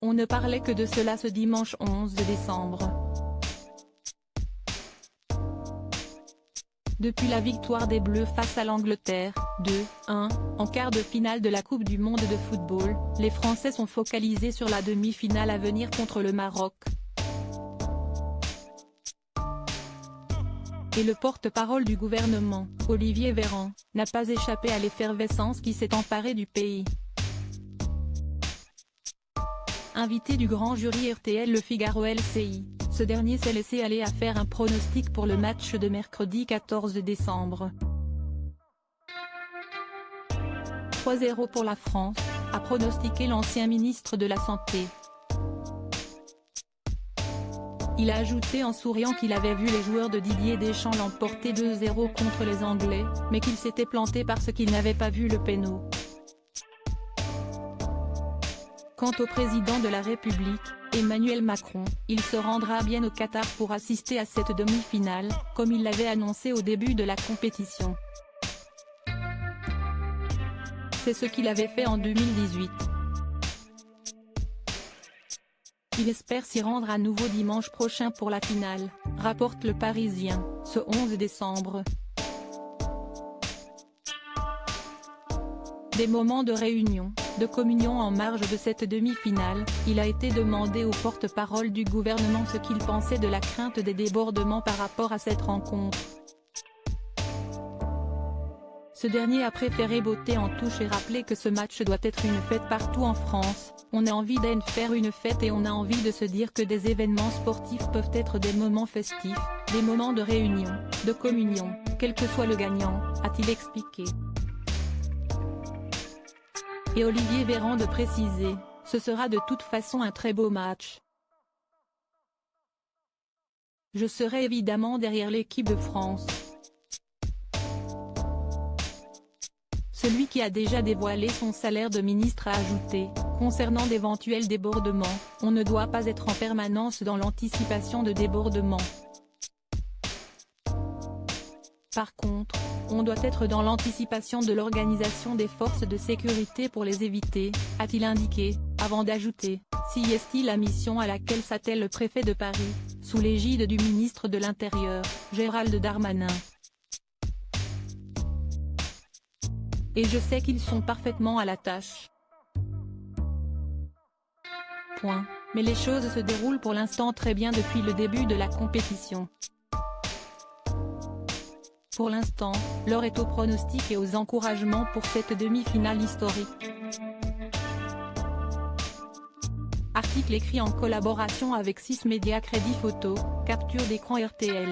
On ne parlait que de cela ce dimanche 11 décembre. Depuis la victoire des Bleus face à l'Angleterre, 2-1, en quart de finale de la Coupe du monde de football, les Français sont focalisés sur la demi-finale à venir contre le Maroc. Et le porte-parole du gouvernement, Olivier Véran, n'a pas échappé à l'effervescence qui s'est emparée du pays. Invité du grand jury RTL Le Figaro LCI, ce dernier s'est laissé aller à faire un pronostic pour le match de mercredi 14 décembre. 3-0 pour la France, a pronostiqué l'ancien ministre de la Santé. Il a ajouté en souriant qu'il avait vu les joueurs de Didier Deschamps l'emporter 2-0 contre les Anglais, mais qu'il s'était planté parce qu'il n'avait pas vu le péno. Quant au président de la République, Emmanuel Macron, il se rendra bien au Qatar pour assister à cette demi-finale, comme il l'avait annoncé au début de la compétition. C'est ce qu'il avait fait en 2018. Il espère s'y rendre à nouveau dimanche prochain pour la finale, rapporte Le Parisien, ce 11 décembre. Des moments de réunion, de communion en marge de cette demi-finale, il a été demandé au porte-parole du gouvernement ce qu'il pensait de la crainte des débordements par rapport à cette rencontre. Ce dernier a préféré botter en touche et rappeler que ce match doit être une fête partout en France. On a envie d'en faire une fête et on a envie de se dire que des événements sportifs peuvent être des moments festifs, des moments de réunion, de communion, quel que soit le gagnant, a-t-il expliqué. Et Olivier Véran de préciser, ce sera de toute façon un très beau match. Je serai évidemment derrière l'équipe de France. Celui qui a déjà dévoilé son salaire de ministre a ajouté, concernant d'éventuels débordements, on ne doit pas être en permanence dans l'anticipation de débordements. Par contre, on doit être dans l'anticipation de l'organisation des forces de sécurité pour les éviter, a-t-il indiqué, avant d'ajouter, si est-il la mission à laquelle s'attelle le préfet de Paris, sous l'égide du ministre de l'Intérieur, Gérald Darmanin. Et je sais qu'ils sont parfaitement à la tâche. Point. Mais les choses se déroulent pour l'instant très bien depuis le début de la compétition. Pour l'instant, l'heure est aux pronostics et aux encouragements pour cette demi-finale historique. Article écrit en collaboration avec 6 médias Crédit Photo, capture d'écran RTL.